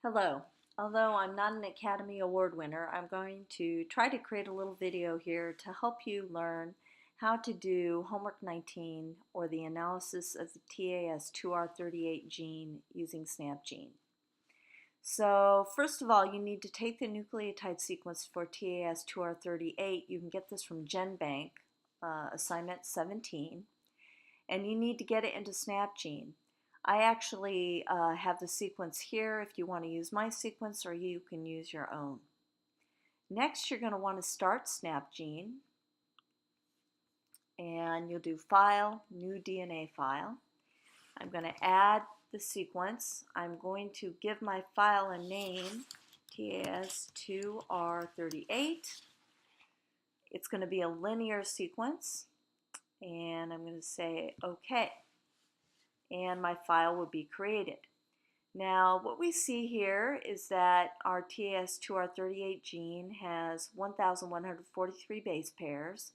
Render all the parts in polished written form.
Hello. Although I'm not an Academy Award winner, I'm going to try to create a little video here to help you learn how to do homework 19 or the analysis of the TAS2R38 gene using SnapGene. So first of all, you need to take the nucleotide sequence for TAS2R38. You can get this from GenBank, assignment 17, and you need to get it into SnapGene. I actually have the sequence here if you want to use my sequence, or you can use your own. Next, you're going to want to start SnapGene, and you'll do File, New DNA File. I'm going to add the sequence. I'm going to give my file a name, TAS2R38. It's going to be a linear sequence, and I'm going to say OK. And my file will be created. Now, what we see here is that our TAS2R38 gene has 1,143 base pairs,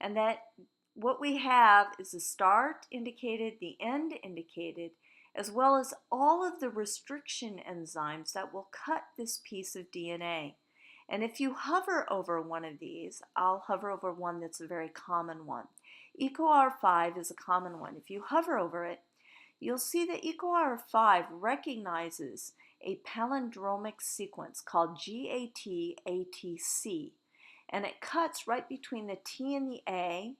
and that what we have is the start indicated, the end indicated, as well as all of the restriction enzymes that will cut this piece of DNA. And if you hover over one of these, I'll hover over one that's a very common one. EcoR5 is a common one. If you hover over it, you'll see that EcoR5 recognizes a palindromic sequence called GAT-ATC, and it cuts right between the T and the A,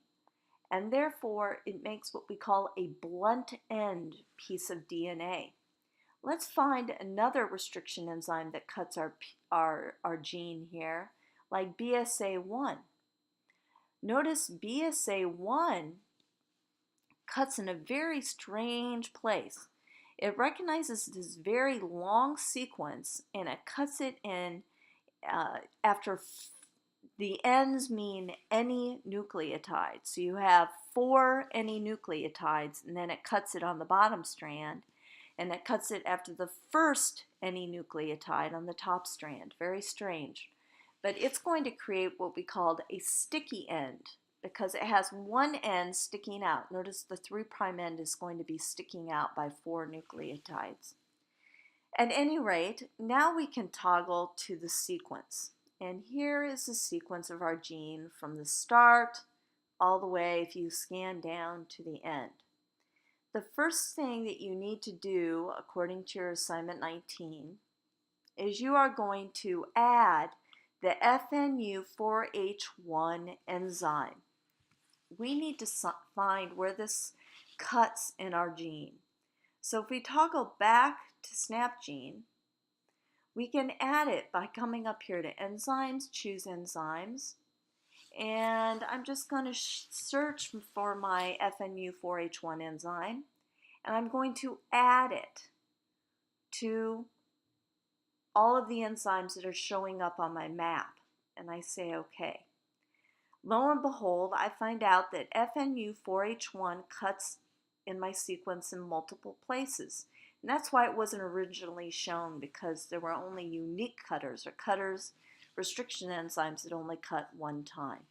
and therefore it makes what we call a blunt end piece of DNA. Let's find another restriction enzyme that cuts our gene here, like BSA1. Notice BSA1 cuts in a very strange place. It recognizes this very long sequence and it cuts it in after the ends mean any nucleotide. So you have 4 any nucleotides, and then it cuts it on the bottom strand, and it cuts it after the first any nucleotide on the top strand. Very strange. But it's going to create what we called a sticky end, because it has one end sticking out. Notice the 3' end is going to be sticking out by 4 nucleotides. At any rate, now we can toggle to the sequence. And here is the sequence of our gene from the start all the way, if you scan down, to the end. The first thing that you need to do, according to your assignment 19, is you are going to add the FNU4H1 enzyme. We need to find where this cuts in our gene. So if we toggle back to SnapGene, we can add it by coming up here to Enzymes, choose Enzymes, and I'm just going to search for my FNU4H1 enzyme, and I'm going to add it to all of the enzymes that are showing up on my map, and I say OK. Lo and behold, I find out that FNU4H1 cuts in my sequence in multiple places. And that's why it wasn't originally shown, because there were only unique cutters, or cutters, restriction enzymes that only cut one time.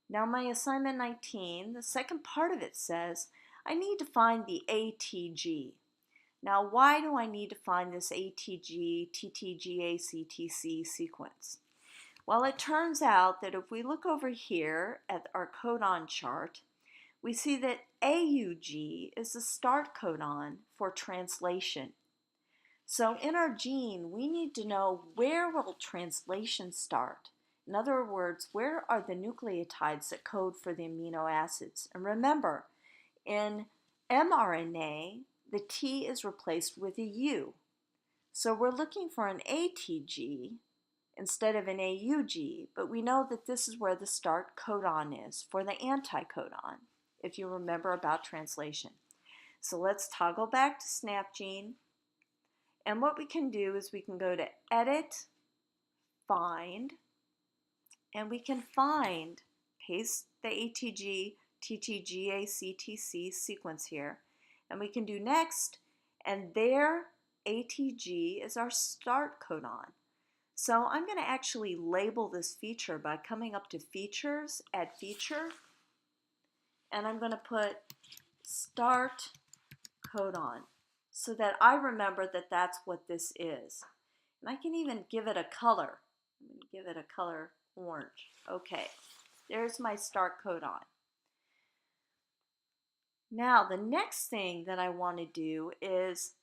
Now my assignment 19, the second part of it says, I need to find the ATG. Now why do I need to find this ATG, TTGACTC sequence? Well, it turns out that if we look over here at our codon chart, we see that AUG is the start codon for translation. So in our gene, we need to know where will translation start. In other words, where are the nucleotides that code for the amino acids? And remember, in mRNA, the T is replaced with a U. So we're looking for an ATG instead of an AUG, but we know that this is where the start codon is for the anticodon, if you remember about translation. So let's toggle back to SnapGene, and what we can do is we can go to Edit, Find, and we can find, paste the ATG, TTGACTC sequence here, and we can do Next, and there ATG is our start codon. So I'm going to actually label this feature by coming up to Features, Add Feature, and I'm going to put Start Codon. so that I remember that that's what this is. And I can even give it a color. I'm going to give it a color orange. Okay, there's my start codon. Now, the next thing that I want to do is,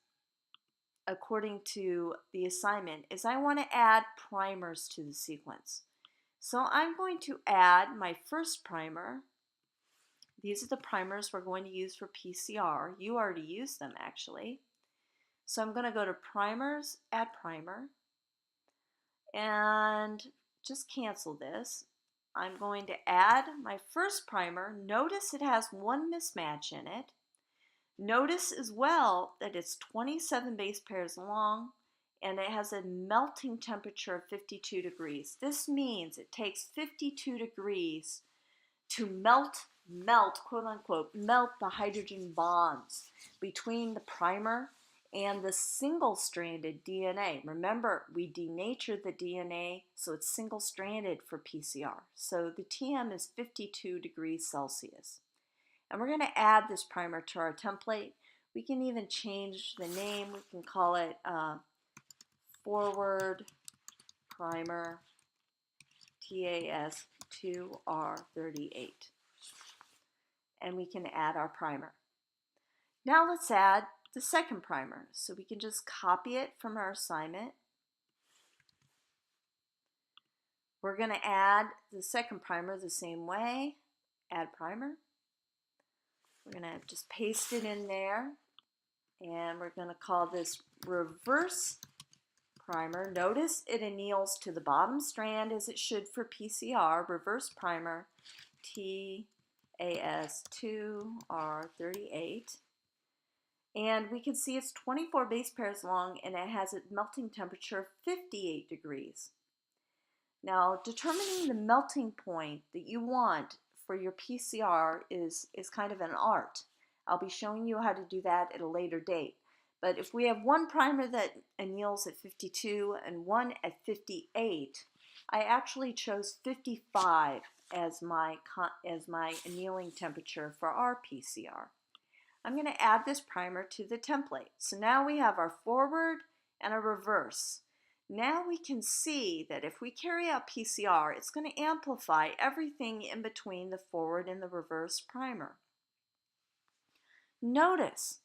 according to the assignment, is I want to add primers to the sequence. So I'm going to add my first primer. These are the primers we're going to use for PCR. You already used them, actually. So I'm going to go to Primers, Add Primer, and just cancel this. I'm going to add my first primer. Notice it has one mismatch in it. Notice as well that it's 27 base pairs long and it has a melting temperature of 52 degrees. This means it takes 52 degrees to melt, quote unquote, melt the hydrogen bonds between the primer and the single-stranded DNA. Remember, we denatured the DNA, so it's single-stranded for PCR. So the TM is 52 degrees Celsius. And we're going to add this primer to our template. We can even change the name. We can call it Forward Primer TAS2R38. And we can add our primer. Now let's add the second primer. So we can just copy it from our assignment. We're going to add the second primer the same way. Add primer. We're going to just paste it in there. And we're going to call this reverse primer. Notice it anneals to the bottom strand as it should for PCR. Reverse primer TAS2R38. And we can see it's 24 base pairs long and it has a melting temperature of 58 degrees. Now, determining the melting point that you want for your PCR is kind of an art. I'll be showing you how to do that at a later date. But if we have one primer that anneals at 52 and one at 58, I actually chose 55 as my annealing temperature for our PCR. I'm going to add this primer to the template. So now we have our forward and a reverse. Now we can see that if we carry out PCR, it's going to amplify everything in between the forward and the reverse primer. Notice,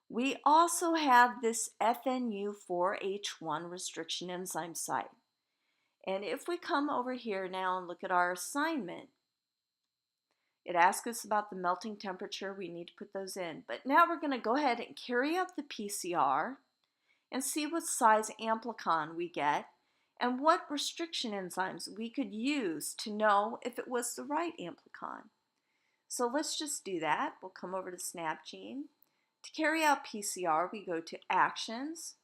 we also have this FNU4H1 restriction enzyme site. And if we come over here now and look at our assignment, it asks us about the melting temperature. We need to put those in. But now we're going to go ahead and carry out the PCR and see what size amplicon we get and what restriction enzymes we could use to know if it was the right amplicon. So let's just do that. We'll come over to SnapGene. To carry out PCR, we go to Actions,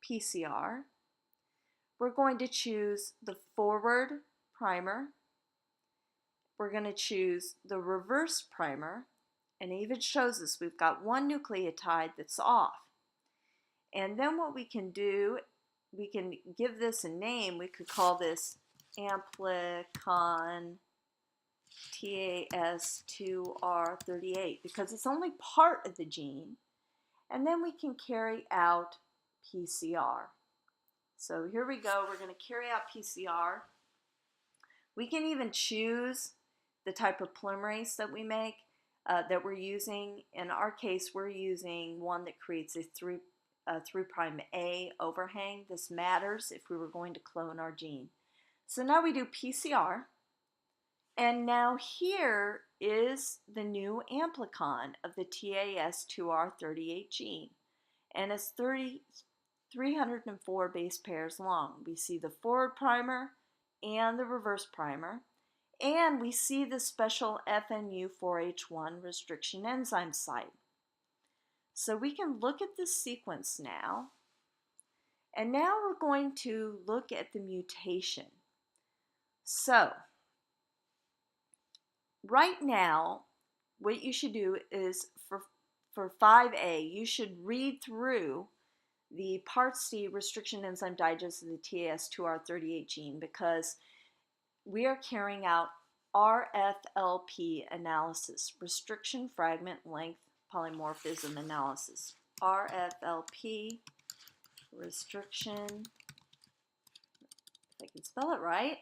PCR. We're going to choose the forward primer. We're going to choose the reverse primer, and it even shows us we've got one nucleotide that's off. And then what we can do, we can give this a name. We could call this amplicon TAS2R38 because it's only part of the gene. And then we can carry out PCR. So here we go. We're going to carry out PCR. We can even choose the type of polymerase that we make, that we're using. In our case, we're using one that creates a 3' A overhang. This matters if we were going to clone our gene. So now we do PCR. And now here is the new amplicon of the TAS2R38 gene. And it's 304 base pairs long. We see the forward primer and the reverse primer. And we see the special FNU4H1 restriction enzyme site. So we can look at the sequence now. And now we're going to look at the mutation. So, right now, what you should do is for 5A, you should read through the Part C restriction enzyme digest of the TAS2R38 gene because we are carrying out RFLP analysis, restriction fragment length polymorphism analysis. RFLP restriction, if I can spell it right.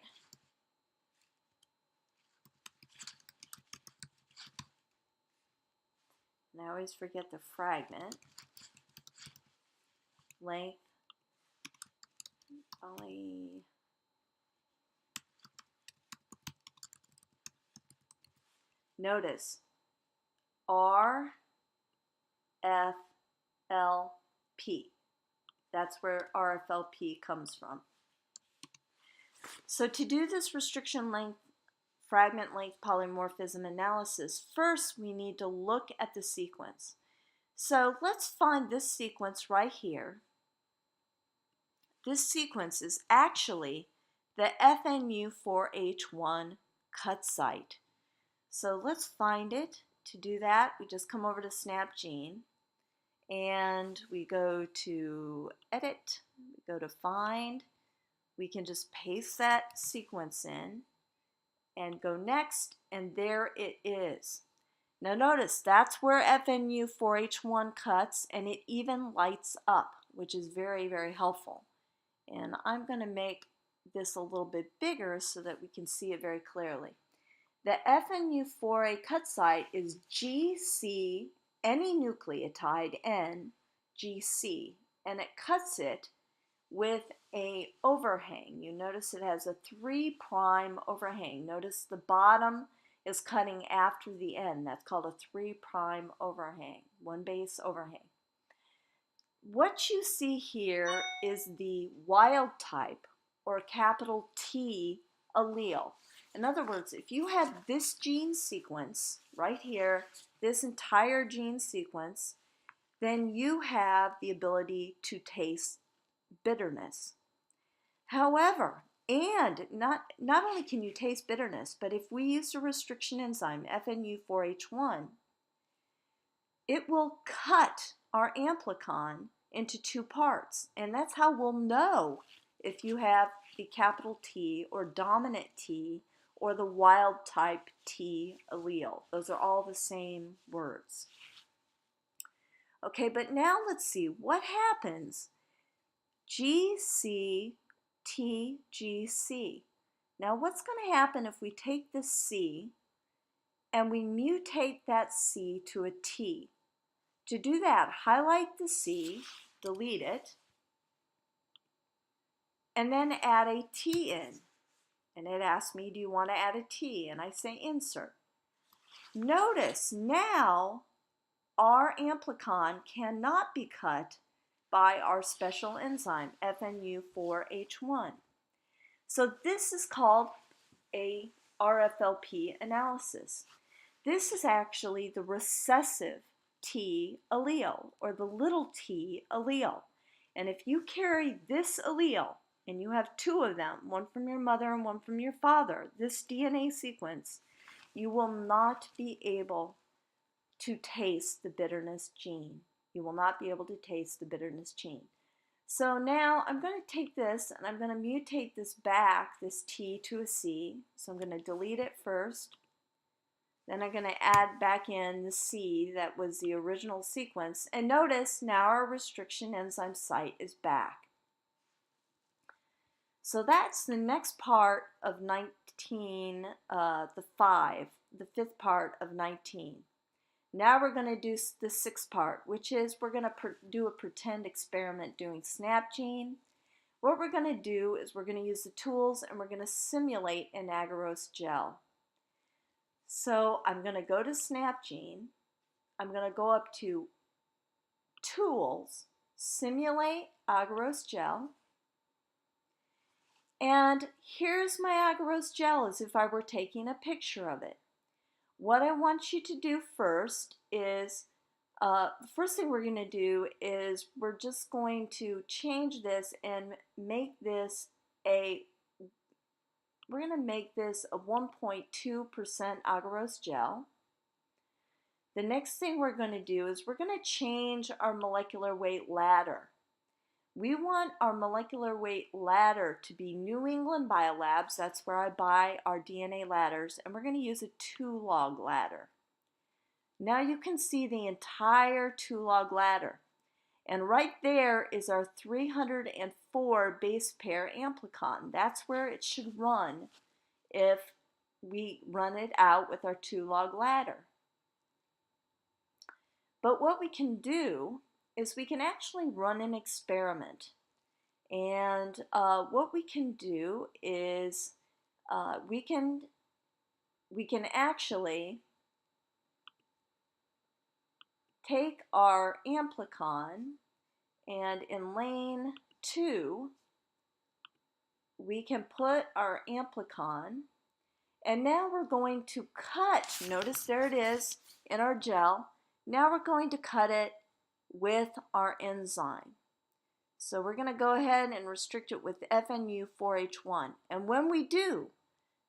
And I always forget the fragment length only. Notice RFLP. That's where RFLP comes from. So to do this restriction length, fragment length polymorphism analysis, first we need to look at the sequence. So let's find this sequence right here. This sequence is actually the FNU4H1 cut site. So let's find it. To do that, we just come over to SnapGene and we go to Edit, we go to Find. We can just paste that sequence in and go Next, and there it is. Now notice that's where FNU4H1 cuts, and it even lights up, which is very, very helpful. And I'm going to make this a little bit bigger so that we can see it very clearly. The FNU4A cut site is GC, any nucleotide N, GC, and it cuts it with a overhang. You notice it has a 3' overhang. Notice the bottom is cutting after the N. That's called a 3' overhang, one base overhang. What you see here is the wild type, or capital T allele. In other words, if you have this gene sequence right here, this entire gene sequence, then you have the ability to taste bitterness. However, and not only can you taste bitterness, but if we use a restriction enzyme, FNU4H1, it will cut our amplicon into 2 parts. And that's how we'll know if you have the capital T or dominant T or the wild type T allele. Those are all the same words. Okay, but now let's see what happens. GC, T, GC. Now what's going to happen if we take this C and we mutate that C to a T? To do that, highlight the C, delete it, and then add a T in. And it asks me, do you want to add a T? And I say insert. Notice now our amplicon cannot be cut by our special enzyme, FNU4H1. So this is called a RFLP analysis. This is actually the recessive T allele, or the little t allele. And if you carry this allele, and you have 2 of them, one from your mother and one from your father, this DNA sequence, you will not be able to taste the bitterness gene. You will not be able to taste the bitterness gene. So now I'm going to take this and I'm going to mutate this back, this T to a C. So I'm going to delete it first. Then I'm going to add back in the C that was the original sequence. And notice now our restriction enzyme site is back. So that's the next part of 19, the 5th part of 19. Now we're going to do the 6th part, which is we're going to do a pretend experiment doing SnapGene. What we're going to do is we're going to use the tools and we're going to simulate an agarose gel. So I'm going to go to SnapGene. I'm going to go up to Tools, Simulate Agarose Gel. And here's my agarose gel as if I were taking a picture of it. What I want you to do first is, the first thing we're going to do is we're just going to change this and make this we're going to make this a 1.2% agarose gel. The next thing we're going to do is we're going to change our molecular weight ladder. We want our molecular weight ladder to be New England Biolabs. That's where I buy our DNA ladders, and we're going to use a 2-log ladder. Now you can see the entire 2-log ladder. And right there is our 304 base pair amplicon. That's where it should run if we run it out with our 2-log ladder. But what we can do is we can actually run an experiment. And what we can do is we can actually take our amplicon, and in lane 2 we can put our amplicon, and now we're going to cut, notice there it is in our gel, now we're going to cut it with our enzyme. So we're going to go ahead and restrict it with FNU4H1, and when we do,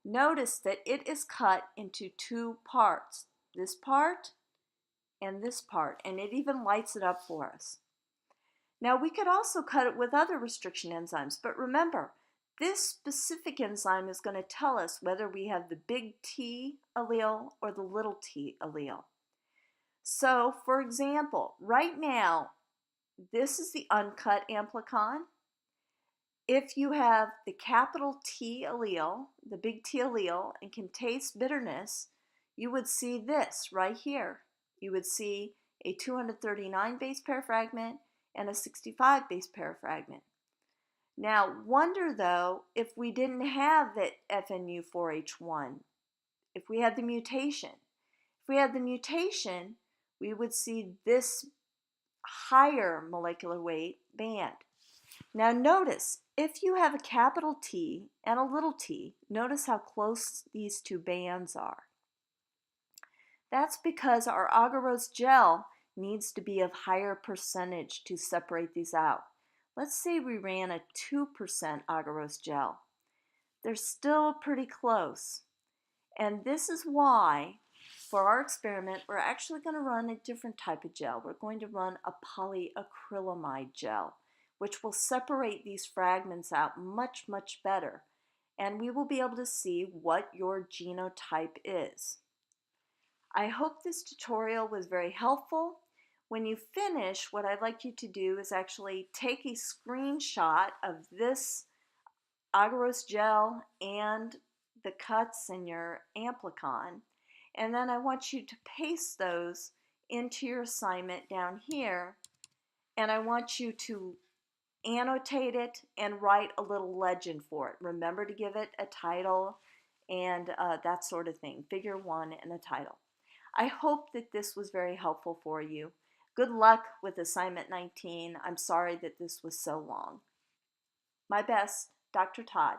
notice that it is cut into 2 parts, this part and this part, and it even lights it up for us. Now we could also cut it with other restriction enzymes, but remember, this specific enzyme is going to tell us whether we have the big T allele or the little t allele. So for example, right now, this is the uncut amplicon. If you have the capital T allele, the big T allele, and can taste bitterness, you would see this right here. You would see a 239 base pair fragment and a 65 base pair fragment. Now, wonder though if we didn't have that FNU4H1, if we had the mutation. If we had the mutation, we would see this higher molecular weight band. Now notice, if you have a capital T and a little t, notice how close these 2 bands are. That's because our agarose gel needs to be of higher percentage to separate these out. Let's say we ran a 2% agarose gel. They're still pretty close. And this is why, for our experiment, we're actually going to run a different type of gel. We're going to run a polyacrylamide gel, which will separate these fragments out much, much better. And we will be able to see what your genotype is. I hope this tutorial was very helpful. When you finish, what I'd like you to do is actually take a screenshot of this agarose gel and the cuts in your amplicon, and then I want you to paste those into your assignment down here, and I want you to annotate it and write a little legend for it. Remember to give it a title and that sort of thing, figure 1 and a title. I hope that this was very helpful for you. Good luck with assignment 19. I'm sorry that this was so long. My best, Dr. Todd.